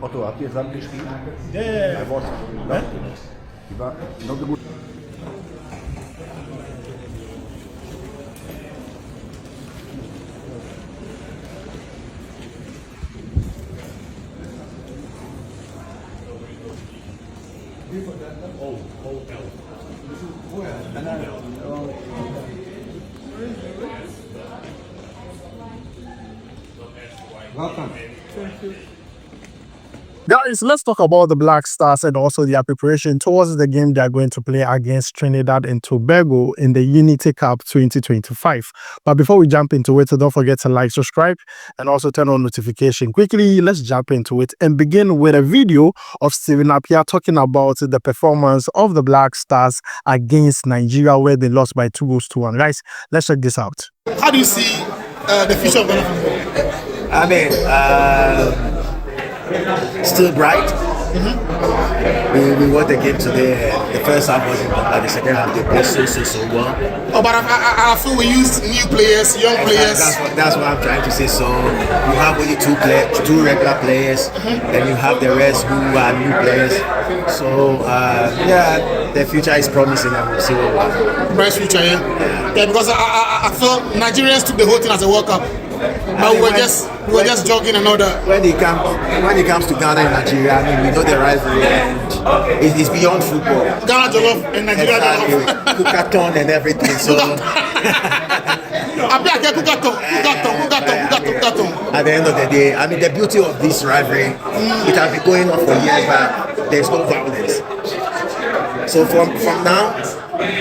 Otto, habt ihr zusammen gespielt? Ja. Die war noch so gut. Welcome. Guys, let's talk about the Black Stars and also their preparation towards the game they are going to play against Trinidad and Tobago in the Unity Cup 2025. But before we jump into it, don't forget to like, subscribe, and also turn on notification. Quickly, let's jump into it and begin with a video of Appiah talking about the performance of the Black Stars against Nigeria, where they lost by 2-1. Guys, let's check this out. How do you see the future of Ghana football? I mean, still bright. We won the game today. The first half wasn't bad, but the second half they played so well. Oh, but I feel we use new players, young players. That's what I'm trying to say. So you have only two regular players, then you have the rest who are new players. So yeah, the future is promising, and we'll see what will happen. Bright future, yeah. Because I feel Nigerians took the whole thing as a World Cup. But we were just jogging and all that. When it comes to Ghana and Nigeria, I mean, we know the rivalry and it's beyond football. Ghana Jollof and Nigeria Jollof. Kukaton and everything. So Appiah Kukaton. At the end of the day, I mean, the beauty of this rivalry, it has been going on for years, but there's no violence. So from now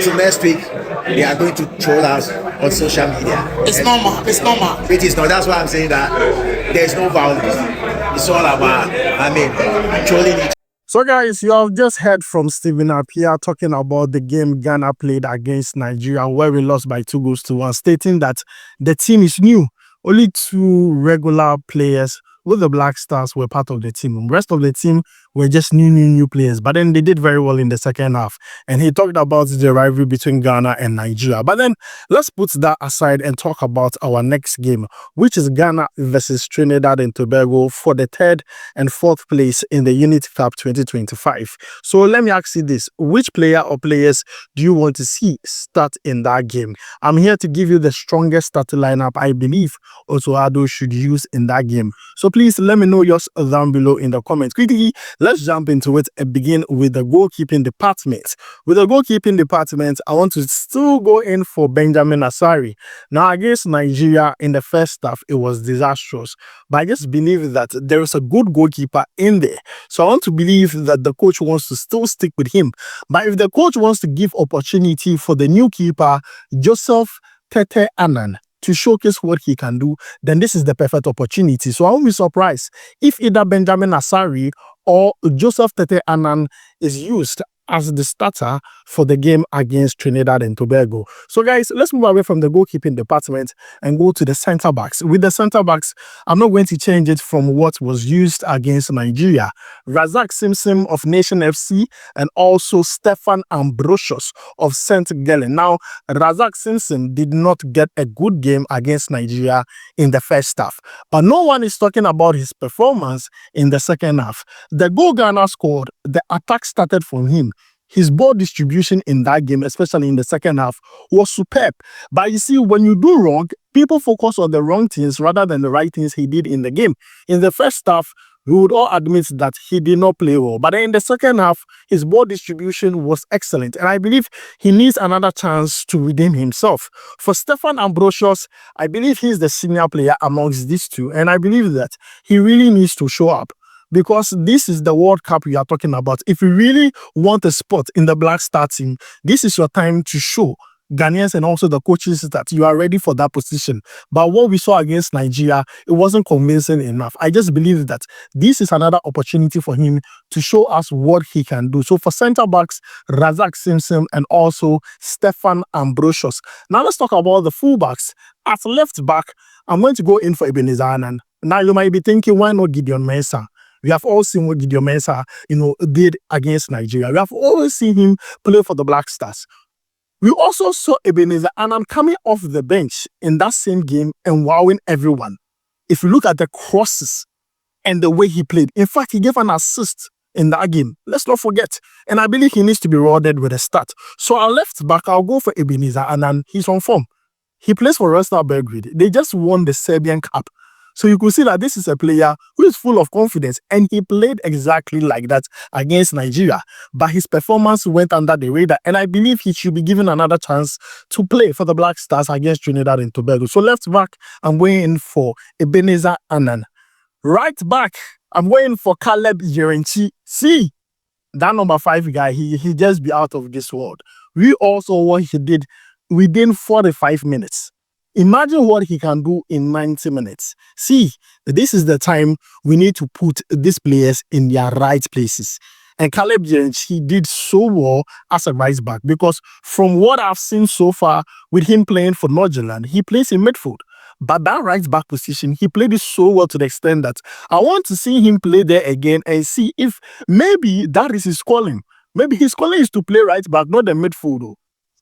to next week, they are going to troll us on social media. It's normal. It is not. That's why I'm saying that there's no violence. It's all about, I mean, trolling each. So guys, you have just heard from Appiah talking about the game Ghana played against Nigeria, where we lost by 2-1, stating that the team is new. Only 2 regular players with the Black Stars were part of the team. The rest of the team were just new players. But then they did very well in the second half. And he talked about the rivalry between Ghana and Nigeria. But then let's put that aside and talk about our next game, which is Ghana versus Trinidad and Tobago for the 3rd and 4th place in the Unity Cup 2025. So let me ask you this. Which player or players do you want to see start in that game? I'm here to give you the strongest starting lineup I believe also Addo should use in that game. So please let me know yours down below in the comments. Quickly, let's jump into it and begin with the goalkeeping department. With the goalkeeping department, I want to still go in for Benjamin Asari. Now, against Nigeria in the first half, it was disastrous. But I just believe that there is a good goalkeeper in there. So I want to believe that the coach wants to still stick with him. But if the coach wants to give opportunity for the new keeper, Joseph Tete Annan, to showcase what he can do, then this is the perfect opportunity. So I won't be surprised if either Benjamin Asari or Joseph Tete Annan is used as the starter for the game against Trinidad and Tobago. So guys, let's move away from the goalkeeping department and go to the center backs. With the center backs, I'm not going to change it from what was used against Nigeria. Razak Simpson of Nation FC and also Stefan Ambrosius of St. Gallen. Now, Razak Simpson did not get a good game against Nigeria in the first half, but no one is talking about his performance in the second half. The goal Ghana scored, the attack started from him. His ball distribution in that game, especially in the second half, was superb. But you see, when you do wrong, people focus on the wrong things rather than the right things he did in the game. In the first half, we would all admit that he did not play well. But in the second half, his ball distribution was excellent. And I believe he needs another chance to redeem himself. For Stefan Ambrosius, I believe he's the senior player amongst these two. And I believe that he really needs to show up, because this is the World Cup we are talking about. If you really want a spot in the Black Star team, this is your time to show Ghanaians and also the coaches that you are ready for that position. But what we saw against Nigeria, it wasn't convincing enough. I just believe that this is another opportunity for him to show us what he can do. So for centre backs, Razak Simpson and also Stefan Ambrosius. Now let's talk about the fullbacks. At left back, I'm going to go in for Ebenezer Annan. Now you might be thinking, why not Gideon Mensah? We have all seen what Gideon Mensah, did against Nigeria. We have always seen him play for the Black Stars. We also saw Ebenezer Annan coming off the bench in that same game and wowing everyone. if you look at the crosses and the way he played, in fact, he gave an assist in that game. Let's not forget. And I believe he needs to be rewarded with a start. So our left back, I'll go for Ebenezer, and then he's on form. He plays for Royal Belgrade. They just won the Serbian Cup. So you could see that this is a player who is full of confidence, and he played exactly like that against Nigeria. But his performance went under the radar, and I believe he should be given another chance to play for the Black Stars against Trinidad and Tobago. So left back, I'm waiting for Ebenezer Annan. Right back, I'm waiting for Caleb Yerenchi. See, that number 5 guy, he just be out of this world. We also what he did within 45 minutes. Imagine what he can do in 90 minutes. See, this is the time we need to put these players in their right places. And Caleb James, he did so well as a right back, because from what I've seen so far with him playing for Northern, he plays in midfield. But that right back position, he played it so well to the extent that I want to see him play there again and see if maybe that is his calling. Maybe his calling is to play right back, not the midfield.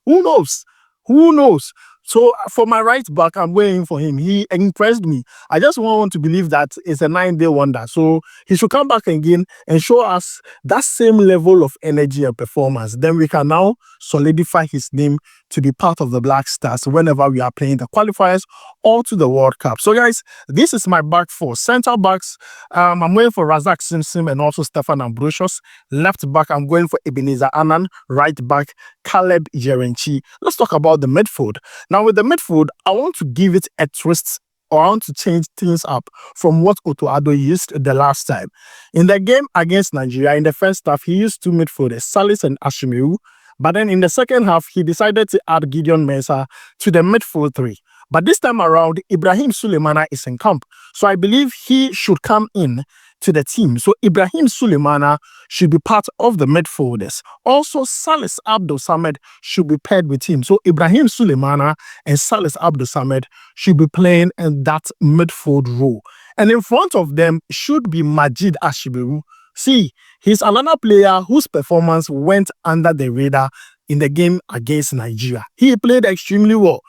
Who knows? Who knows? So for my right back, I'm waiting for him. He impressed me. I just want to believe that it's a 9-day wonder. So he should come back again and show us that same level of energy and performance. Then we can now solidify his name to be part of the Black Stars whenever we are playing the qualifiers or to the World Cup. So guys, this is my back four. Center backs, I'm waiting for Razak Simpson and also Stefan Ambrosius. Left back, I'm going for Ebenezer Annan. Right back, Caleb Yerenchi. Let's talk about the midfield. Now with the midfield, I want to give it a twist, or I want to change things up from what Addo used the last time. In the game against Nigeria, in the first half, he used 2 midfielders, Salis and Ashimeru. But then in the second half, he decided to add Gideon Mensah to the midfield 3. But this time around, Ibrahim Sulemana is in camp. So I believe he should come in to the team. So Ibrahim Sulemana should be part of the midfielders. Also, Salis Abdul Samed should be paired with him. So Ibrahim Sulemana and Salis Abdul Samed should be playing in that midfield role. And in front of them should be Majid Ashimeru. See, he's another player whose performance went under the radar in the game against Nigeria. He played extremely well.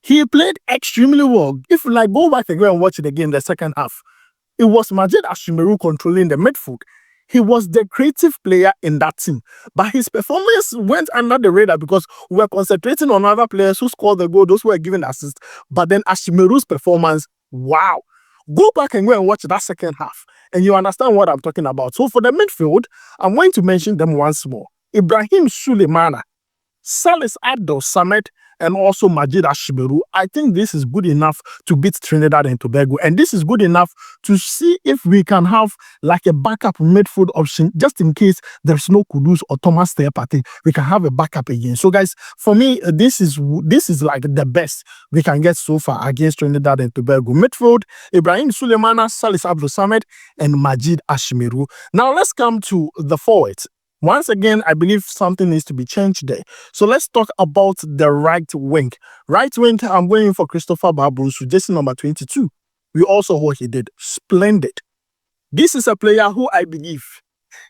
He played extremely well. If you go back again and watch the game, the second half, it was Majid Ashimeru controlling the midfield. He was the creative player in that team. But his performance went under the radar because we were concentrating on other players who scored the goal, those who were given assists. But then Ashimeru's performance, wow. Go back and go and watch that second half, and you understand what I'm talking about. So for the midfield, I'm going to mention them once more. Ibrahim Sulemana, Salis Abdul Samed, and also Majid Ashimeru. I think this is good enough to beat Trinidad and Tobago. And this is good enough to see if we can have like a backup midfield option, just in case there's no Kudus or Thomas Teyapate. We can have a backup again. So guys, for me, this is like the best we can get so far against Trinidad and Tobago. Midfield, Ibrahim Sulemana, Salis Abdul Samed, and Majid Ashimeru. Now let's come to the forwards. Once again, I believe something needs to be changed there. So let's talk about the right wing. Right wing, I'm going for Christopher Babrusu, jersey number 22. We also what he did. Splendid. This is a player who I believe,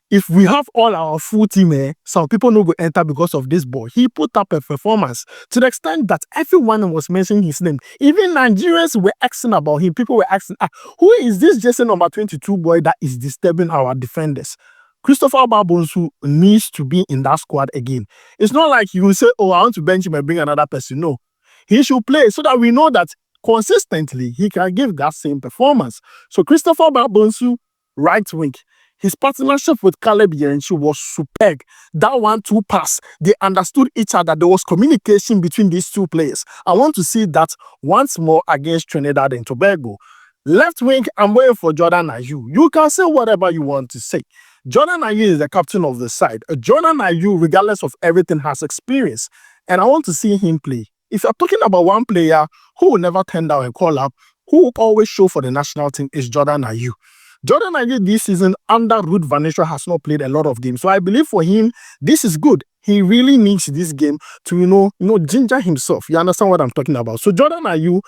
if we have all our full team, some people no go enter because of this boy. He put up a performance to the extent that everyone was mentioning his name. Even Nigerians were asking about him. People were asking, who is this jersey number 22 boy that is disturbing our defenders? Christopher Babonsu needs to be in that squad again. It's not like you will say, oh, I want to bench him and bring another person. No. He should play so that we know that consistently he can give that same performance. So Christopher Babonsu, right wing. His partnership with Caleb Yerenchi was superb. That 1-2 pass, they understood each other. There was communication between these two players. I want to see that once more against Trinidad and Tobago. Left wing, I'm waiting for Jordan Ayew. You can say whatever you want to say. Jordan Ayew is the captain of the side. Jordan Ayew, regardless of everything, has experience. And I want to see him play. If you're talking about one player who will never turn down a call-up, who will always show for the national team, is Jordan Ayew. Jordan Ayew this season under Ruud van Nistelrooy has not played a lot of games. So I believe for him, this is good. He really needs this game to, ginger himself. You understand what I'm talking about? So Jordan Ayew,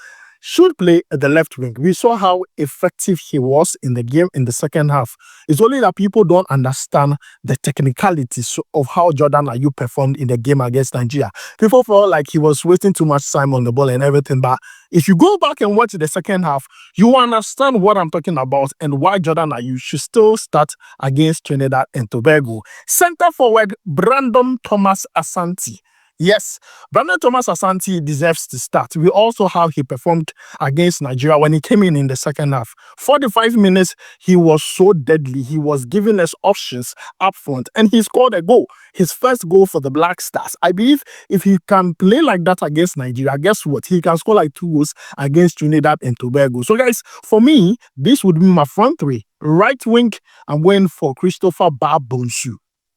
should play at the left wing. We saw how effective he was in the game in the second half. It's only that people don't understand the technicalities of how Jordan Ayew performed in the game against Nigeria. People felt like he was wasting too much time on the ball and everything, but if you go back and watch the second half, you understand what I'm talking about and why Jordan Ayew should still start against Trinidad and Tobago. Center forward, Brandon Thomas Asante. Yes, Brandon Thomas Asante deserves to start. We also how he performed against Nigeria when he came in the second half. 45 minutes, he was so deadly. He was giving us options up front and he scored a goal. His first goal for the Black Stars. I believe if he can play like that against Nigeria, guess what? He can score like 2 goals against Trinidad and Tobago. So guys, for me, this would be my front three. Right wing, I'm going for Christopher Babonsu.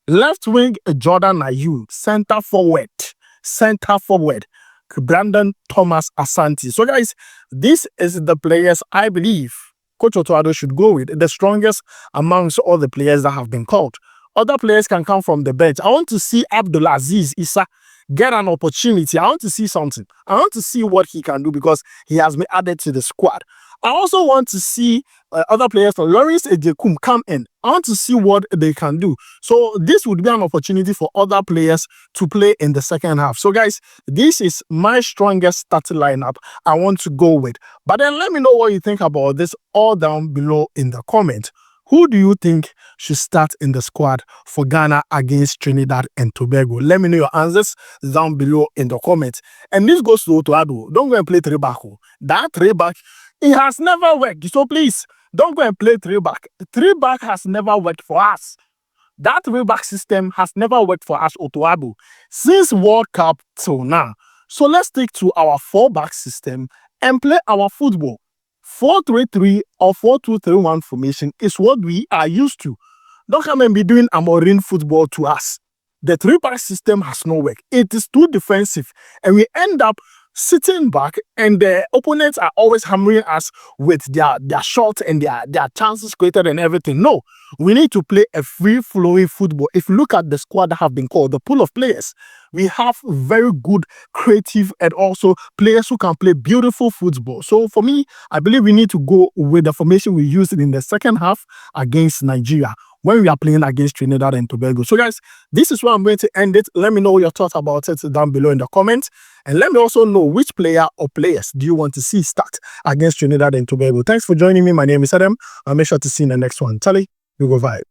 Left wing, Jordan Ayew. Center forward, Brandon Thomas Asante. So guys, this is the players I believe Coach Otto should go with, the strongest amongst all the players that have been called. Other players can come from the bench. I want to see Abdulaziz Issa get an opportunity. I want to see something. I want to see what he can do because he has been added to the squad. I also want to see other players like Lawrence Ejekum come in. I want to see what they can do. So this would be an opportunity for other players to play in the second half. So guys, this is my strongest starting lineup I want to go with. But then let me know what you think about this all down below in the comment. Who do you think should start in the squad for Ghana against Trinidad and Tobago? Let me know your answers down below in the comments. And this goes to Addo. Don't go and play 3-back. That 3-back, it has never worked. So please, don't go and play 3-back. 3-back has never worked for us. That 3-back system has never worked for us, Otto, since World Cup till now. So let's stick to our 4-back system and play our football. 4-3-3 or 4-2-3-1 formation is what we are used to. Don't come and be doing Amorin football to us. The 3-back system has no work. It is too defensive and we end up sitting back and the opponents are always hammering us with their shots and their chances created and everything. No, we need to play a free-flowing football. If you look at the squad that have been called, the pool of players, we have very good, creative, and also players who can play beautiful football. So for me, I believe we need to go with the formation we used in the second half against Nigeria when we are playing against Trinidad and Tobago. So guys, this is where I'm going to end it. Let me know your thoughts about it down below in the comments. And let me also know which player or players do you want to see start against Trinidad and Tobago. Thanks for joining me. My name is Adam. I'll make sure to see you in the next one. Tally, you go vibe.